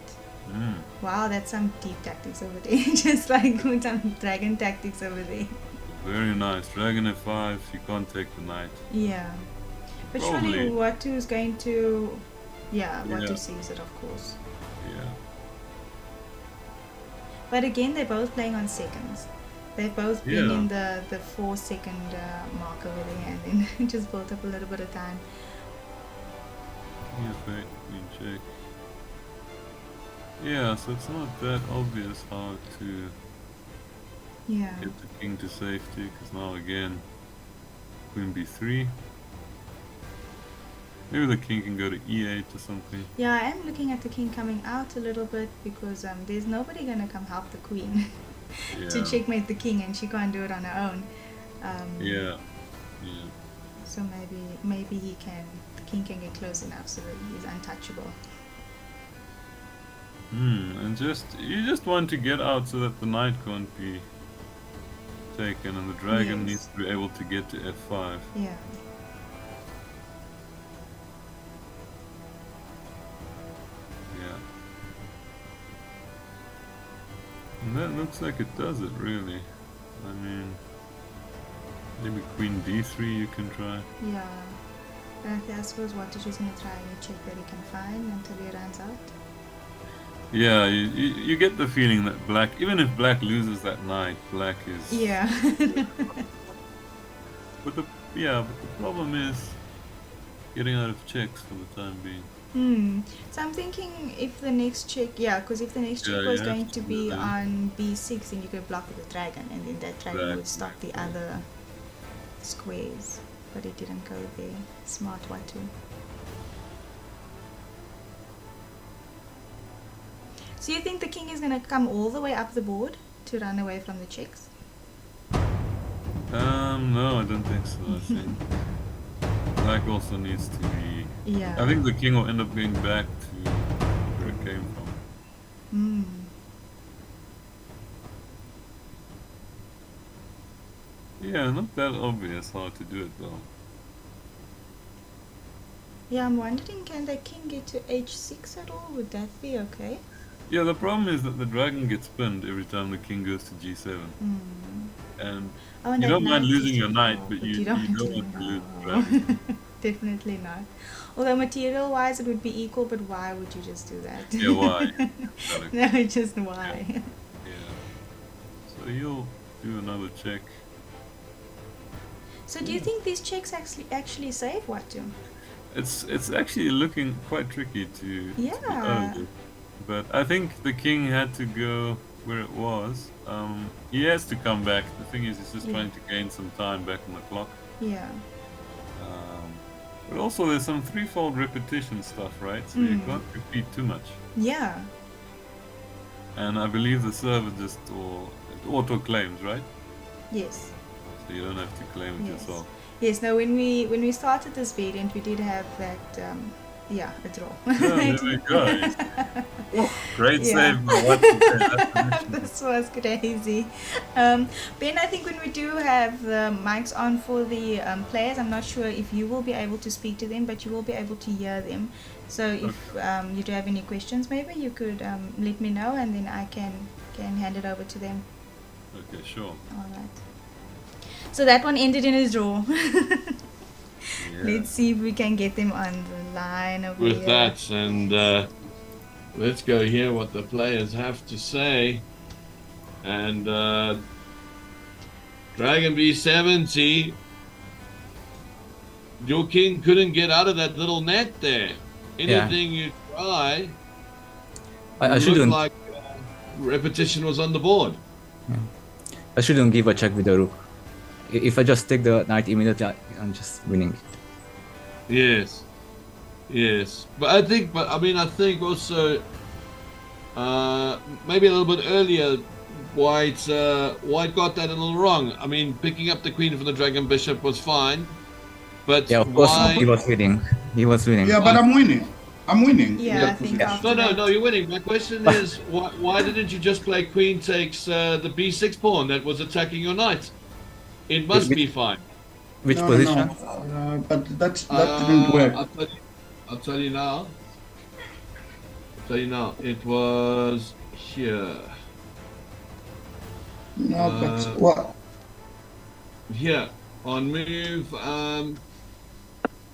Mm. Wow, that's some deep tactics over there. Just like some dragon tactics over there. Very nice. Dragon f5, you can't take the knight. Yeah. But surely Probably. Watu is going to... Yeah, Yeah. Watu sees it, of course. Yeah. But again, they're both playing on seconds. They've both been Yeah. in the 4-second mark over there and then just built up a little bit of time. Yeah, fake, queen check. Yeah, so it's not that obvious how to Yeah. get the king to safety, because now again, queen b3. Maybe the king can go to e8 or something. Yeah, I am looking at the king coming out a little bit because there's nobody going to come help the queen to Yeah. checkmate the king, and she can't do it on her own. Yeah. Yeah. So maybe he can, the king can get close enough so that he's untouchable. And you just want to get out so that the knight can't be taken, and the dragon Yes. needs to be able to get to f5. Yeah. Yeah. And that looks like it does it, really. I mean, maybe queen d3 you can try. Yeah. I suppose Watu is going to try any check that he can find until he runs out. Yeah, you get the feeling that black, even if black loses that knight, black is... Yeah. But the problem is getting out of checks for the time being. So I'm thinking if the next check, because if the next check Yeah, was you going have to to be do that. on b6, then you could block with the dragon, and then that dragon would stop the Exactly. other squares. But it didn't go there. Smart Watu. So you think the king is going to come all the way up the board to run away from the checks? No, I don't think so. I think black also needs to be... Yeah. I think the king will end up going back to where it came from. Mm. Yeah, not that obvious how to do it though. Yeah, I'm wondering, can the king get to h6 at all? Would that be okay? Yeah, the problem is that the dragon gets pinned every time the king goes to g7. And Oh, and you that don't mind knight losing is- your knight, oh, but you don't want to lose the no. dragon. Definitely not. Although material-wise it would be equal, but why would you just do that? Yeah, why? No, just why? Yeah. So you'll do another check. So do you think these checks actually save Watu? It's actually looking quite tricky to be Yeah. honest. But I think the king had to go where it was. He has to come back. The thing is, he's just Yeah. trying to gain some time back on the clock. Yeah. But also there's some threefold repetition stuff, right? So you Mm. can't repeat too much. Yeah. And I believe the server just it auto claims, right? Yes. So you don't have to claim it Yes. yourself. Yes. Now, when we started this variant, we did have that. A draw. Yeah, there we go. Oh, great Yeah. save by Watu Kobese. This was crazy. Ben, I think when we do have the mics on for the players, I'm not sure if you will be able to speak to them, but you will be able to hear them. So if you do have any questions, maybe you could let me know, and then I can can hand it over to them. Okay, sure. All right. So that one ended in a draw. Yeah. Let's see if we can get them on the line over With here. that, and let's go hear what the players have to say. And Dragon B70, your king couldn't get out of that little net there. Anything you try, I looked shouldn't. like repetition was on the board. I shouldn't give a check with the rook. If I just take the knight immediately, I'm just winning. Yes, yes, but I think also maybe a little bit earlier, White got that a little wrong. I mean, picking up the queen from the dragon bishop was fine, but Yeah, of course why? he was winning. He was winning. Yeah, but I'm winning. I'm winning. Yeah, I think after No, that. you're winning. My question is, why didn't you just play queen takes the b6 pawn that was attacking your knight? It must be fine. Which No, position? No. But that didn't work. I'll tell you now. It was here. No, but what? Here on move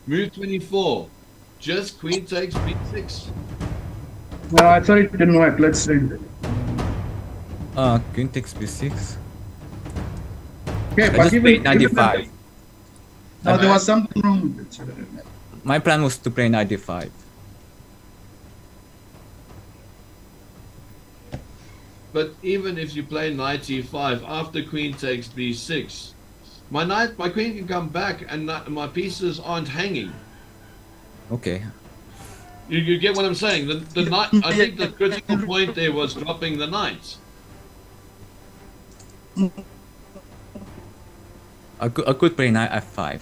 24. Just queen takes b6. No, I thought it didn't work. Let's see. Queen takes b6. Okay, I but just played 95. No, there was something wrong with it. My plan was to play 95. But even if you play knight e5 after queen takes b6, my queen can come back and my pieces aren't hanging. Okay. You get what I'm saying? The knight. I think the critical point there was dropping the knight. I could play knight f5.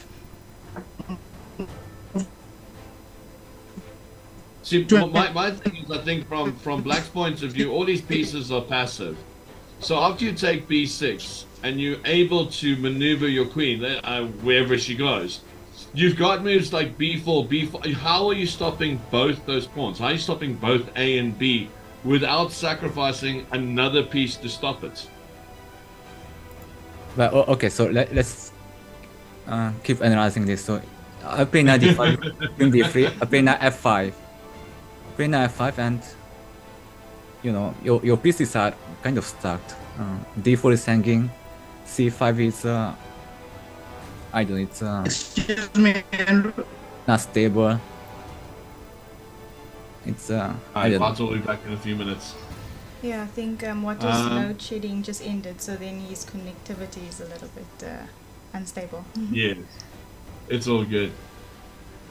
See, my thing is, I think from Black's point of view, all these pieces are passive. So after you take b6 and you're able to maneuver your queen wherever she goes, you've got moves like b4, b5. How are you stopping both those pawns? How are you stopping both A and B without sacrificing another piece to stop it? But okay, so let's keep analyzing this. So I play knight d5, queen d3. I play knight f5. Play knight f5, and you know your pieces are kind of stacked. d4 is hanging, c5 is I don't know, it's Excuse me, Andrew. not stable. It's I Alright, don't know. Vats will be back in a few minutes. Yeah, I think Watu's load shedding just ended, so then his connectivity is a little bit unstable. Yes, it's all good.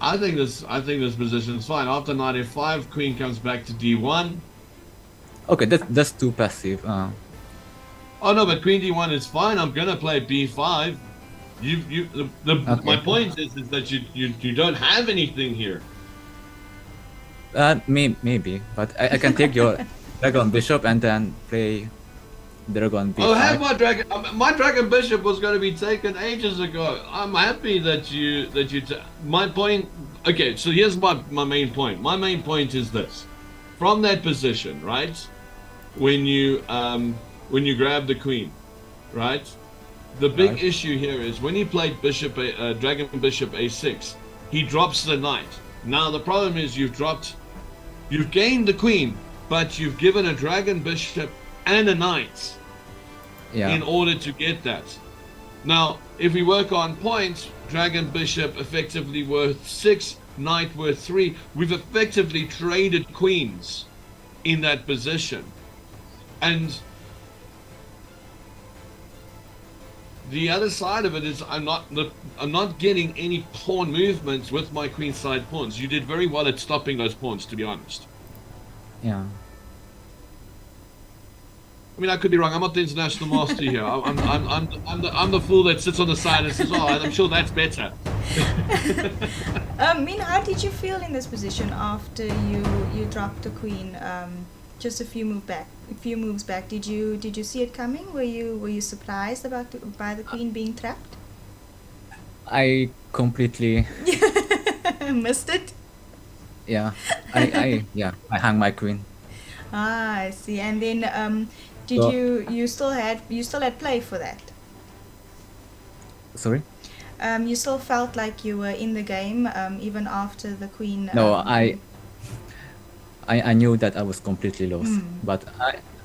I think this position is fine. After knight f5, queen comes back to d1. Okay, that's too passive. Oh no, but queen d1 is fine. I'm gonna play b5. Okay. My point is that you don't have anything here. Maybe, but I can take your dragon bishop and then play dragon b5. Oh, have my dragon. My dragon bishop was going to be taken ages ago. I'm happy that you. My point. Okay, so here's my main point. My main point is this: from that position, right? When you grab the queen, right? The big Right. issue here is when he played dragon bishop a6, he drops the knight. Now the problem is you've gained the queen, but you've given a dragon bishop and a knight in order to get that. Now, if we work on points, dragon bishop effectively worth 6, knight worth 3. We've effectively traded queens in that position. And the other side of it is I'm not getting any pawn movements with my queenside pawns. You did very well at stopping those pawns, to be honest. Yeah. I mean, I could be wrong. I'm not the international master here. I'm the fool that sits on the side and says, "Oh, I'm sure that's better." Min, how did you feel in this position after you dropped the queen? Just a few moves back. Did you see it coming? Were you surprised by the queen being trapped? I completely Missed it. I hung my queen. Ah, I see. And then Did So- you still had play for that? Sorry. You still felt like you were in the game even after the queen. No, I knew that I was completely lost, but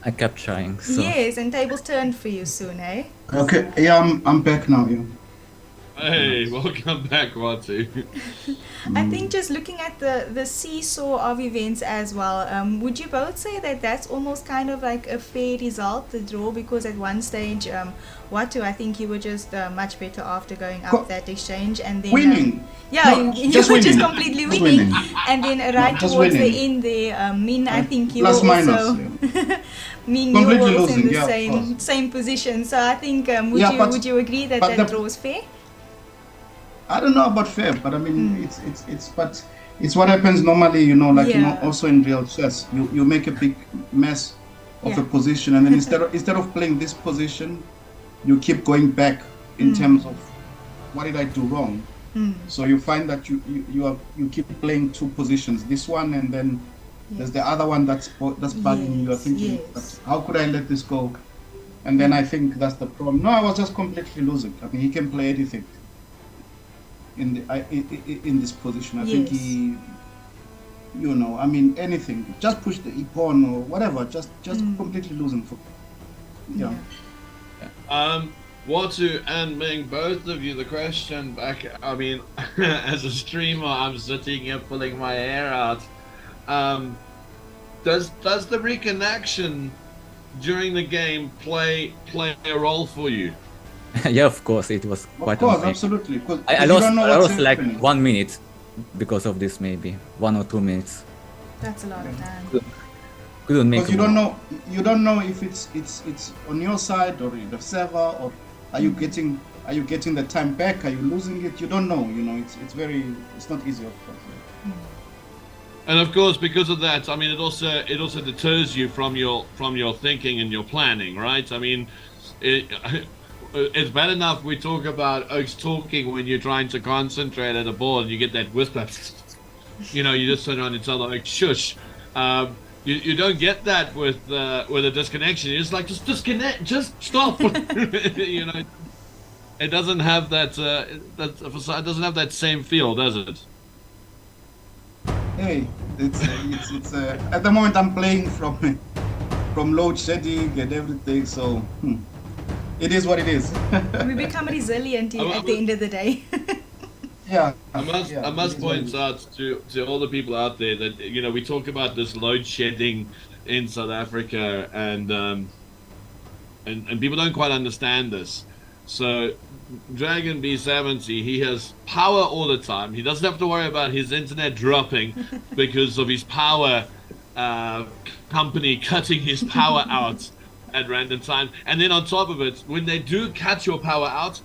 I kept trying. So Yes, and tables turned for you soon, eh? Okay, yeah, I'm back now. Yeah. Hey, welcome back, Watu. I think just looking at the seesaw of events as well, would you both say that that's almost kind of like a fair result, the draw? Because at one stage, Watu, I think you were just much better after going up that exchange, and then Winning. yeah, No, you just were just winning. completely Just winning. winning. And then right just towards the winning. end there, Min, I think you Plus were minus, also Min, you Completely were also in losing, the yeah, of course. same position. So I think Yeah, but- would you agree that but that the- draw is fair? I don't know about fair, but I mean, but it's what happens normally, you know, like, you know, Yeah. also in real chess, you make a big mess of Yeah. a position, and then instead of playing this position, you keep going back in terms of what did I do wrong. So you find that you keep playing two positions, this one, and then there's the other one that's bugging you. You're Yes, thinking, yes. "But how could I let this go?" And then I think that's the problem. No, I was just completely losing. I mean, he can play anything in this position. I think Yes. he, you know, I mean, anything. Just push the pawn or whatever. Just completely losing for. Yeah. Watu and Ming, both of you, the question back, I mean, as a streamer, I'm sitting here pulling my hair out. Does the reconnection during the game play a role for you? yeah, of course, it was Of quite course, annoying. absolutely. 'Cause I you lost, don't know I what's lost like happening. 1 minute because of this, maybe 1 or 2 minutes. That's a lot of time. Couldn't make Because a move. you don't know if it's on your side or in the server, or are you getting the time back? Are you losing it? You don't know. You know, it's not easy, of course. And of course, because of that, I mean, it also deters you from your thinking and your planning, right? I mean, it's bad enough we talk about Oaks talking when you're trying to concentrate at a ball and you get that whisper. You know, you just turn around and tell them, like, shush. You don't get that with a disconnection. You're just like, just disconnect, just stop. You know, it doesn't have that it doesn't have that same feel, does it? Hey, it's at the moment I'm playing from load shedding and everything, so it is what it is. We become resilient at the end of the day. Yeah. I must it is what it point is. out to all the people out there that, you know, we talk about this load shedding in South Africa, and people don't quite understand this. So Dragon B70, he has power all the time. He doesn't have to worry about his internet dropping because of his power company cutting his power out at random times. And then on top of it, when they do cut your power out,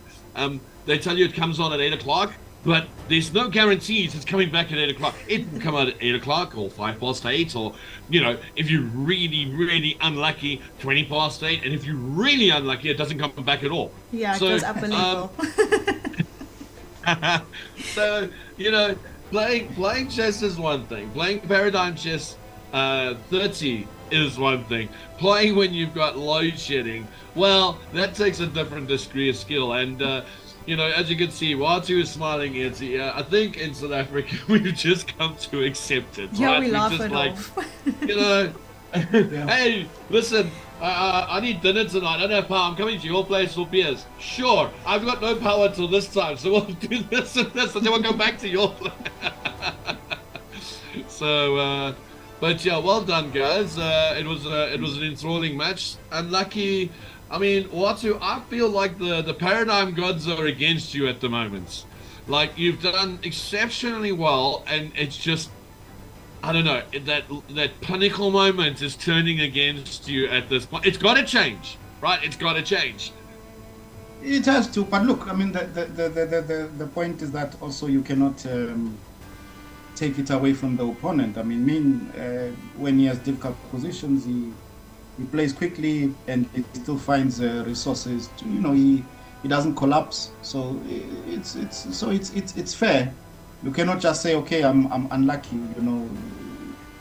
they tell you it comes on at 8 o'clock, but there's no guarantees it's coming back at 8 o'clock. It can come out at 8 o'clock or 8:05, or, you know, if you're really, really unlucky, 8:20, and if you're really unlucky, it doesn't come back at all. Yeah, it So, goes up a level. So, you know, playing chess is one thing. Playing paradigm chess 30 is one thing. Playing when you've got load shedding, well, that takes a different degree of skill. And you know, as you can see, Watu is smiling here. I think in South Africa we've just come to accept it. Yeah, right? we We're laugh just it like, off. you know, hey, listen, I need dinner tonight. I don't have power. I'm coming to your place for beers. Sure, I've got no power till this time, so we'll do this and this, and then we'll go back to your place. So, but yeah, well done, guys. It was an enthralling match. Unlucky. I mean, Watu, I feel like the paradigm gods are against you at the moment. Like, you've done exceptionally well, and it's just, I don't know, that pinnacle moment is turning against you at this point. It's got to change, right? It's got to change. It has to, but look, I mean, the point is that also you cannot take it away from the opponent. I mean, when he has difficult positions, he plays quickly and he still finds resources to, you know, he doesn't collapse. So it's fair. You cannot just say, okay, I'm unlucky. You know,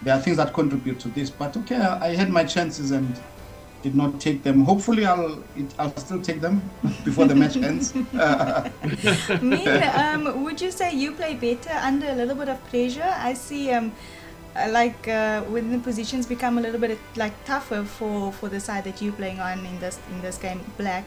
there are things that contribute to this, but okay, I had my chances and did not take them. Hopefully, I'll still take them before the match ends. Min, would you say you play better under a little bit of pressure? I see when the positions become a little bit like tougher for the side that you're playing on in this game, black.